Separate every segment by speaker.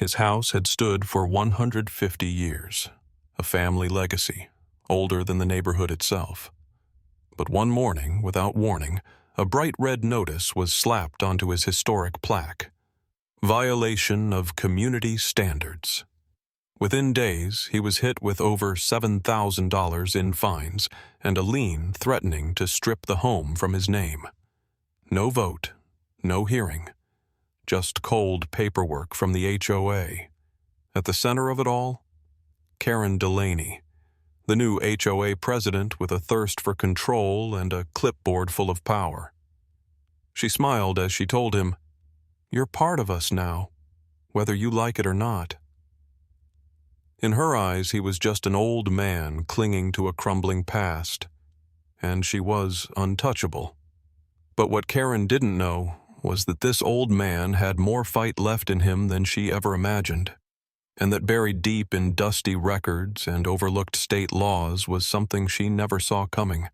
Speaker 1: His house had stood for 150 years, a family legacy, older than the neighborhood itself. But one morning, without warning, a bright red notice was slapped onto his historic plaque. Violation of community standards. Within days, he was hit with over $7,000 in fines and a lien threatening to strip the home from his name. No vote, no hearing, just cold paperwork from the HOA. At the center of it all, Karen Delaney, the new HOA president with a thirst for control and a clipboard full of power. She smiled as she told him, "You're part of us now, whether you like it or not." In her eyes, he was just an old man clinging to a crumbling past, and she was untouchable. But what Karen didn't know was that this old man had more fight left in him than she ever imagined, and that buried deep in dusty records and overlooked state laws was something she never saw coming,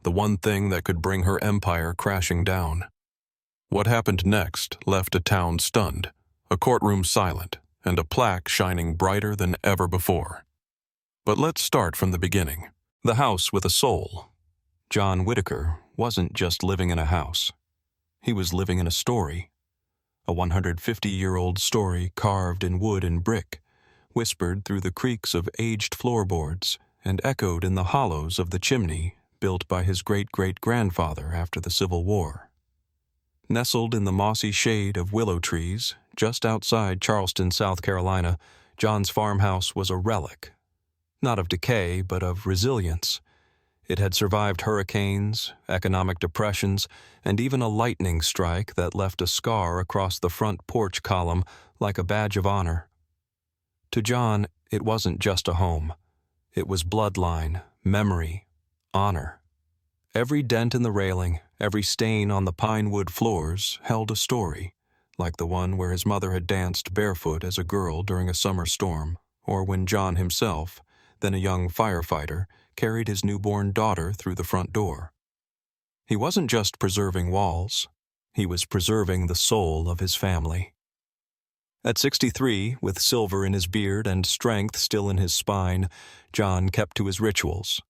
Speaker 1: the one thing that could bring her empire crashing down. What happened next left a town stunned, a courtroom silent, and a plaque shining brighter than ever before. But let's start from the beginning. The house with a soul. John Whitaker wasn't just living in a house. He was living in a story. A 150-year-old story carved in wood and brick, whispered through the creaks of aged floorboards, and echoed in the hollows of the chimney built by his great-great-grandfather after the Civil War. Nestled in the mossy shade of willow trees, just outside Charleston, South Carolina, John's farmhouse was a relic. Not of decay, but of resilience. It had survived hurricanes, economic depressions, and even a lightning strike that left a scar across the front porch column like a badge of honor. To John, it wasn't just a home. It was bloodline, memory, honor. Every dent in the railing, every stain on the pine wood floors held a story, like the one where his mother had danced barefoot as a girl during a summer storm, or when John himself, then a young firefighter, carried his newborn daughter through the front door. He wasn't just preserving walls, he was preserving the soul of his family. At 63, with silver in his beard and strength still in his spine, John kept to his rituals.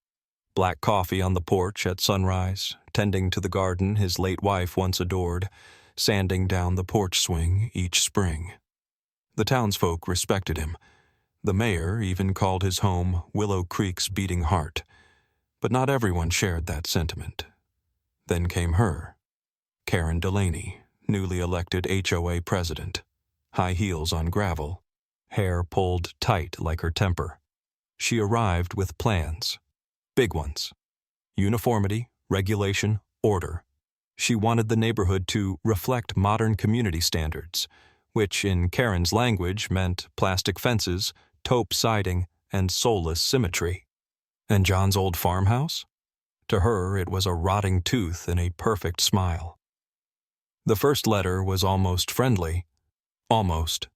Speaker 1: Black coffee on the porch at sunrise, tending to the garden his late wife once adored, sanding down the porch swing each spring. The townsfolk respected him. The mayor even called his home Willow Creek's beating heart. But not everyone shared that sentiment. Then came her, Karen Delaney, newly elected HOA president, high heels on gravel, hair pulled tight like her temper. She arrived with plans. Big ones. Uniformity, regulation, order. She wanted the neighborhood to reflect modern community standards, which in Karen's language meant plastic fences, taupe siding, and soulless symmetry. And John's old farmhouse? To her, it was a rotting tooth and a perfect smile. The first letter was almost friendly. Almost.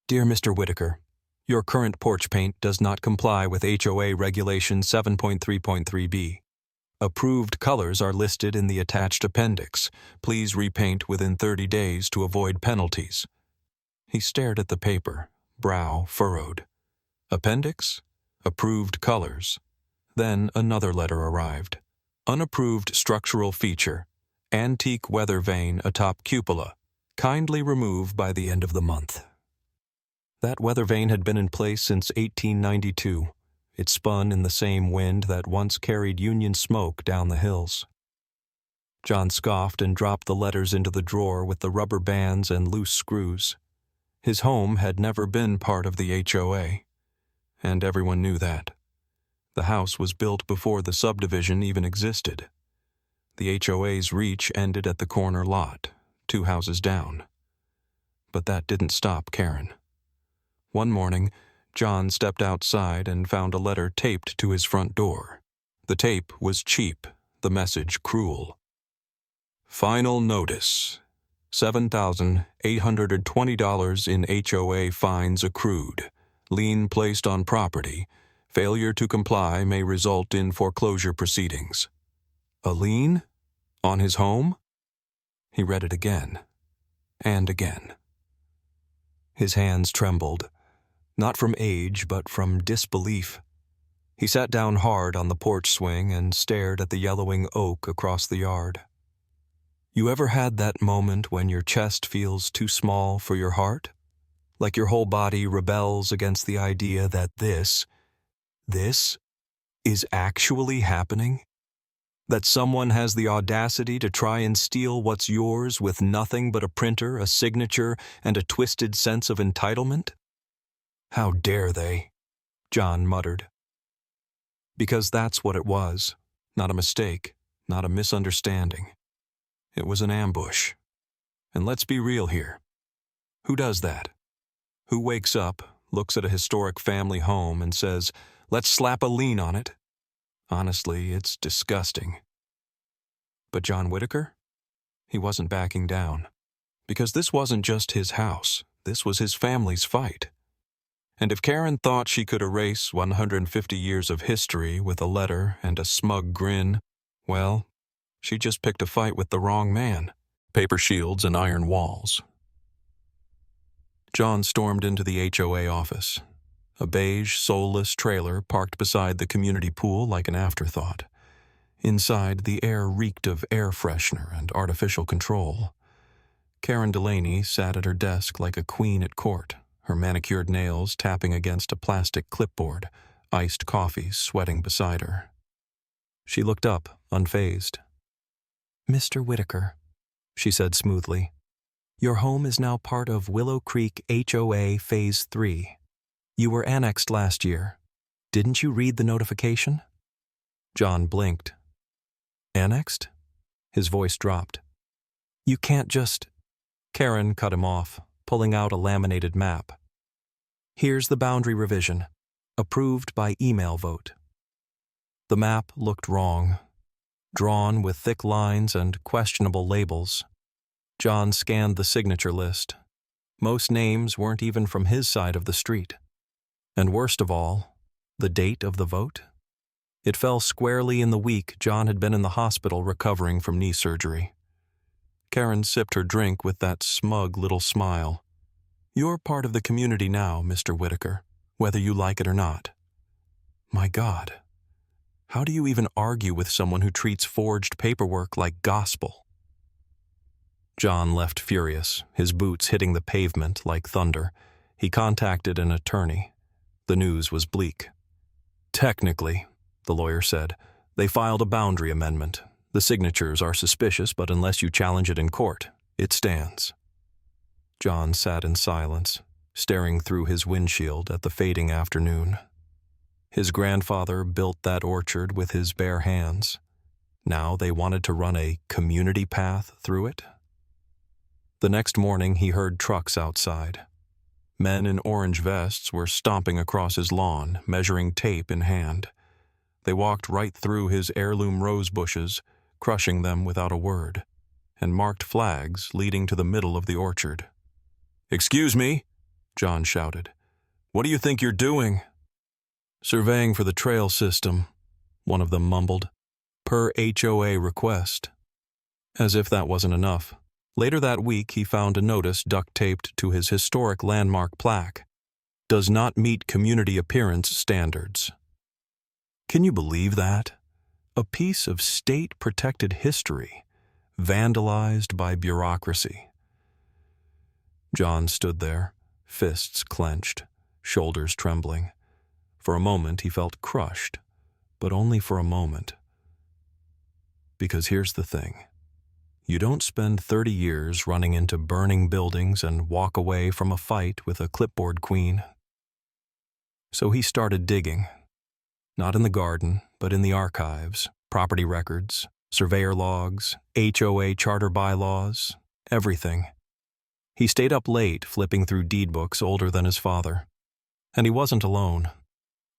Speaker 1: Dear Mr. Whitaker, your current porch paint does not comply with HOA Regulation 7.3.3b. Approved colors are listed in the attached appendix. Please repaint within 30 days to avoid penalties. He stared at the paper, brow furrowed. Appendix? Approved colors. Then another letter arrived. Unapproved structural feature. Antique weather vane atop cupola. Kindly remove by the end of the month. That weather vane had been in place since 1892. It spun in the same wind that once carried Union smoke down the hills. John scoffed and dropped the letters into the drawer with the rubber bands and loose screws. His home had never been part of the HOA, and everyone knew that. The house was built before the subdivision even existed. The HOA's reach ended at the corner lot, 2 houses down. But that didn't stop Karen. One morning, John stepped outside and found a letter taped to his front door. The tape was cheap, the message cruel. Final notice. $7,820 in HOA fines accrued. Lien placed on property. Failure to comply may result in foreclosure proceedings. A lien? On his home? He read it again. And again.
Speaker 2: His hands trembled, not from age but from disbelief. He sat down hard on the porch swing and stared at the yellowing oak across the yard. You ever had that moment when your chest feels too small for your heart? Like your whole body rebels against the idea that this is actually happening? That someone has the audacity to try and steal what's yours with nothing but a printer, a signature, and a twisted sense of entitlement? How dare they? John muttered. Because that's what it was. Not a mistake, not a misunderstanding. It was an ambush. And let's be real here. Who does that? Who wakes up, looks at a historic family home and says, "Let's slap a lien on it"? Honestly, it's disgusting. But John Whitaker? He wasn't backing down. Because this wasn't just his house. This was his family's fight. And if Karen thought she could erase 150 years of history with a letter and a smug grin, well, she just picked a fight with the wrong man. Paper shields and iron walls. John stormed into the HOA office. A beige, soulless trailer parked beside the community pool like an afterthought. Inside, the air reeked of air freshener and artificial control. Karen Delaney sat at her desk like a queen at court, her manicured nails tapping against a plastic clipboard, iced coffee sweating beside her. She looked up, unfazed. "Mr. Whitaker," she said smoothly, "your home is now part of Willow Creek HOA Phase 3. You were annexed last year. Didn't you read the notification?" John blinked. "Annexed?" His voice dropped. "You can't just—" Karen cut him off, pulling out a laminated map. "Here's the boundary revision, approved by email vote." The map looked wrong, drawn with thick lines and questionable labels. John scanned the signature list. Most names weren't even from his side of the street. And worst of all, the date of the vote? It fell squarely in the week John had been in the hospital recovering from knee surgery. Karen sipped her drink with that smug little smile. "You're part of the community now, Mr. Whitaker, whether you like it or not." My God, how do you even argue with someone who treats forged paperwork like gospel? John left furious, his boots hitting the pavement like thunder. He contacted an attorney. The news was bleak. "Technically," the lawyer said, "they filed a boundary amendment. The signatures are suspicious, but unless you challenge it in court, it stands." John sat in silence, staring through his windshield at the fading afternoon. His grandfather built that orchard with his bare hands. Now they wanted to run a community path through it? The next morning he heard trucks outside. Men in orange vests were stomping across his lawn, measuring tape in hand. They walked right through his heirloom rose bushes, crushing them without a word, and marked flags leading to the middle of the orchard. "Excuse me," John shouted. "What do you think you're doing?" "Surveying for the trail system," one of them mumbled. "Per HOA request." As if that wasn't enough, later that week he found a notice duct-taped to his historic landmark plaque. "Does not meet community appearance standards." Can you believe that? A piece of state-protected history, vandalized by bureaucracy. John stood there, fists clenched, shoulders trembling. For a moment he felt crushed, but only for a moment. Because here's the thing. You don't spend 30 years running into burning buildings and walk away from a fight with a clipboard queen. So he started digging. Not in the garden, but in the archives, property records, surveyor logs, HOA charter bylaws, everything. He stayed up late flipping through deed books older than his father. And he wasn't alone.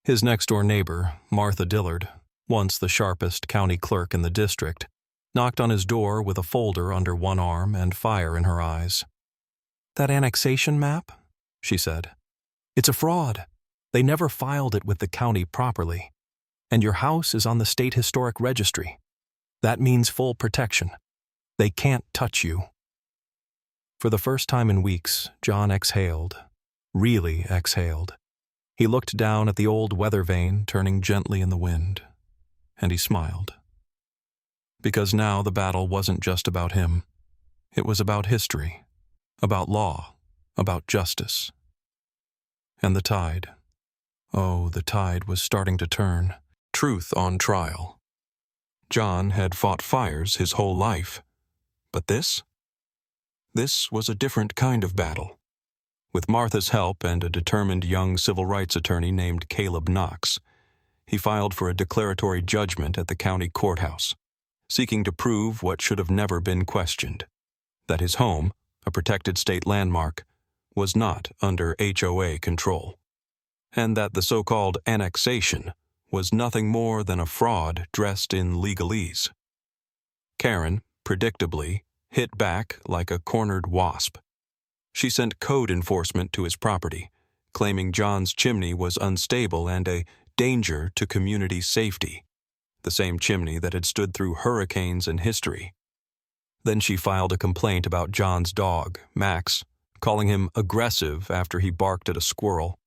Speaker 2: His next-door neighbor, Martha Dillard, once the sharpest county clerk in the district, knocked on his door with a folder under one arm and fire in her eyes. "That annexation map?" she said. "It's a fraud. They never filed it with the county properly. And your house is on the State Historic Registry. That means full protection. They can't touch you." For the first time in weeks, John exhaled, really exhaled. He looked down at the old weather vane turning gently in the wind, and he smiled. Because now the battle wasn't just about him. It was about history, about law, about justice. And the tide. Oh, the tide was starting to turn. Truth on trial. John had fought fires his whole life. But this? This was a different kind of battle. With Martha's help and a determined young civil rights attorney named Caleb Knox, he filed for a declaratory judgment at the county courthouse, seeking to prove what should have never been questioned, that his home, a protected state landmark, was not under HOA control, and that the so-called annexation was nothing more than a fraud dressed in legalese. Karen, predictably, hit back like a cornered wasp. She sent code enforcement to his property, claiming John's chimney was unstable and a danger to community safety, the same chimney that had stood through hurricanes in history. Then she filed a complaint about John's dog, Max, calling him aggressive after he barked at a squirrel.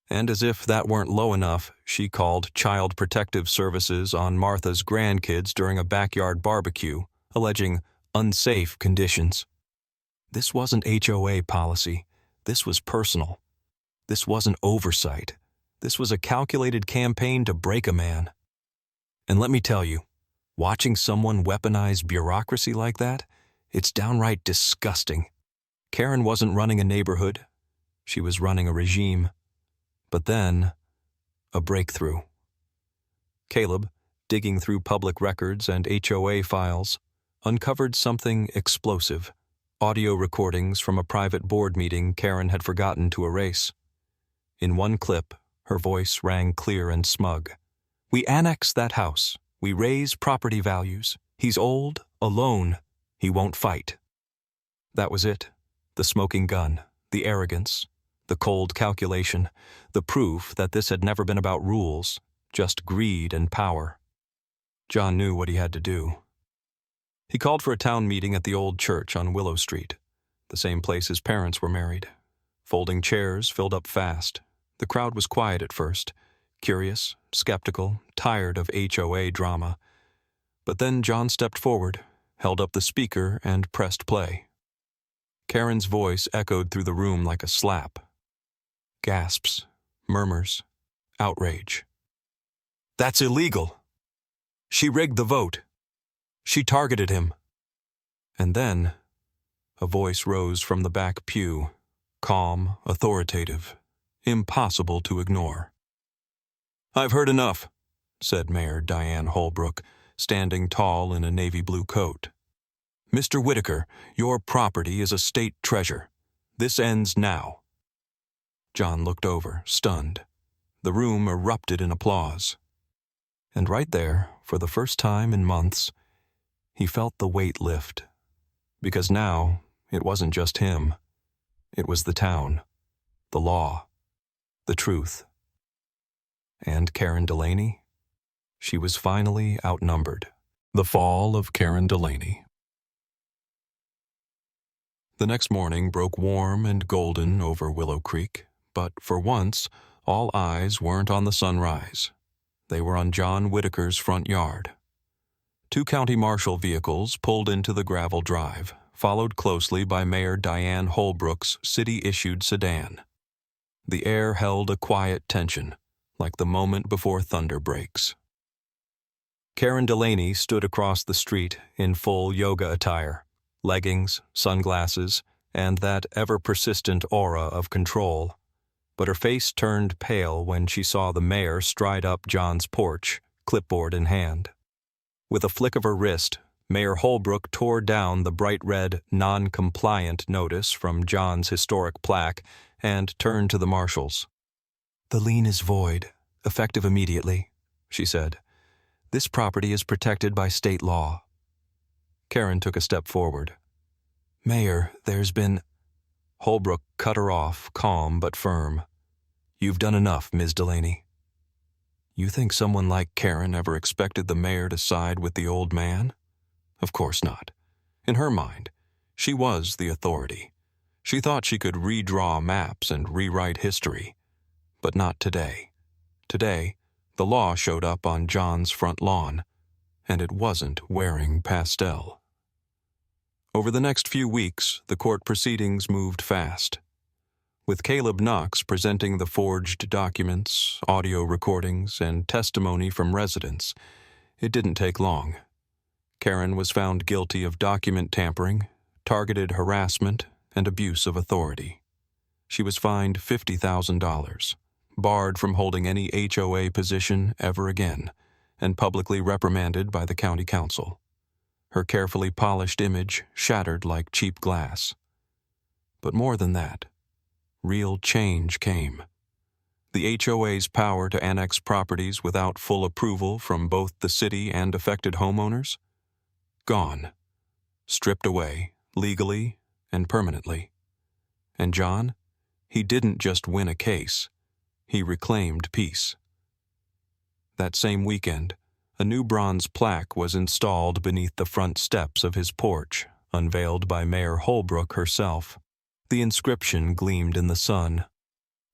Speaker 2: And as if that weren't low enough, she called Child Protective Services on Martha's grandkids during a backyard barbecue, alleging unsafe conditions. This wasn't HOA policy. This was personal. This wasn't oversight. This was a calculated campaign to break a man. And let me tell you, watching someone weaponize bureaucracy like that, it's downright disgusting. Karen wasn't running a neighborhood. She was running a regime. But then, a breakthrough. Caleb, digging through public records and HOA files, uncovered something explosive, audio recordings from a private board meeting Karen had forgotten to erase. In one clip, her voice rang clear and smug. "We annex that house. We raise property values. He's old, alone. He won't fight." That was it. The smoking gun, the arrogance, the cold calculation, the proof that this had never been about rules, just greed and power. John knew what he had to do. He called for a town meeting at the old church on Willow Street, the same place his parents were married. Folding chairs filled up fast. The crowd was quiet at first, curious, skeptical, tired of HOA drama. But then John stepped forward, held up the speaker, and pressed play. Karen's voice echoed through the room like a slap. Gasps, murmurs, outrage. "That's illegal. She rigged the vote. She targeted him." And then, a voice rose from the back pew, calm, authoritative, impossible to ignore. "I've heard enough," said Mayor Diane Holbrook, standing tall in a navy blue coat. "Mr. Whitaker, your property is a state treasure. This ends now." John looked over, stunned. The room erupted in applause. And right there, for the first time in months, he felt the weight lift. Because now, it wasn't just him. It was the town, the law, the truth. And Karen Delaney? She was finally outnumbered. The fall of Karen Delaney. The next morning broke warm and golden over Willow Creek, but for once, all eyes weren't on the sunrise. They were on John Whitaker's front yard. 2 county marshal vehicles pulled into the gravel drive, followed closely by Mayor Diane Holbrook's city-issued sedan. The air held a quiet tension, like the moment before thunder breaks. Karen Delaney stood across the street in full yoga attire, leggings, sunglasses, and that ever-persistent aura of control. But her face turned pale when she saw the mayor stride up John's porch, clipboard in hand. With a flick of her wrist, Mayor Holbrook tore down the bright red non-compliant notice from John's historic plaque and turned to the marshals. "The lien is void, effective immediately," she said. "This property is protected by state law." Karen took a step forward. "Mayor, there's been—" Holbrook cut her off, calm but firm. "You've done enough, Ms. Delaney." You think someone like Karen ever expected the mayor to side with the old man? Of course not. In her mind, she was the authority. She thought she could redraw maps and rewrite history, but not today. Today, the law showed up on John's front lawn, and it wasn't wearing pastel. Over the next few weeks, the court proceedings moved fast. With Caleb Knox presenting the forged documents, audio recordings, and testimony from residents, it didn't take long. Karen was found guilty of document tampering, targeted harassment, and abuse of authority. She was fined $50,000, barred from holding any HOA position ever again, and publicly reprimanded by the county council. Her carefully polished image shattered like cheap glass. But more than that, real change came. The HOA's power to annex properties without full approval from both the city and affected homeowners? Gone. Stripped away, legally and permanently. And John? He didn't just win a case. He reclaimed peace. That same weekend, a new bronze plaque was installed beneath the front steps of his porch, unveiled by Mayor Holbrook herself. The inscription gleamed in the sun.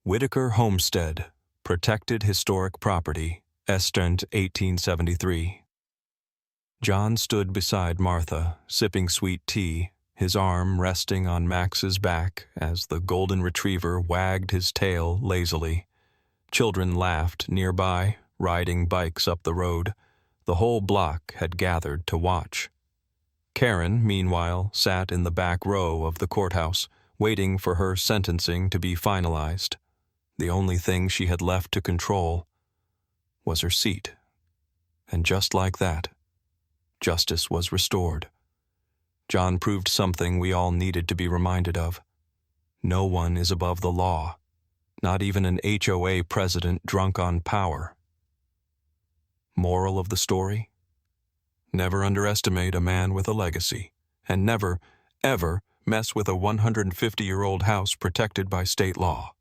Speaker 2: Whitaker Homestead, Protected Historic Property, Estent 1873. John stood beside Martha, sipping sweet tea, his arm resting on Max's back as the golden retriever wagged his tail lazily. Children laughed nearby, riding bikes up the road. The whole block had gathered to watch. Karen, meanwhile, sat in the back row of the courthouse, waiting for her sentencing to be finalized. The only thing she had left to control was her seat. And just like that, justice was restored. John proved something we all needed to be reminded of. No one is above the law, not even an HOA president drunk on power. Moral of the story? Never underestimate a man with a legacy, and never, ever mess with a 150-year-old house protected by state law.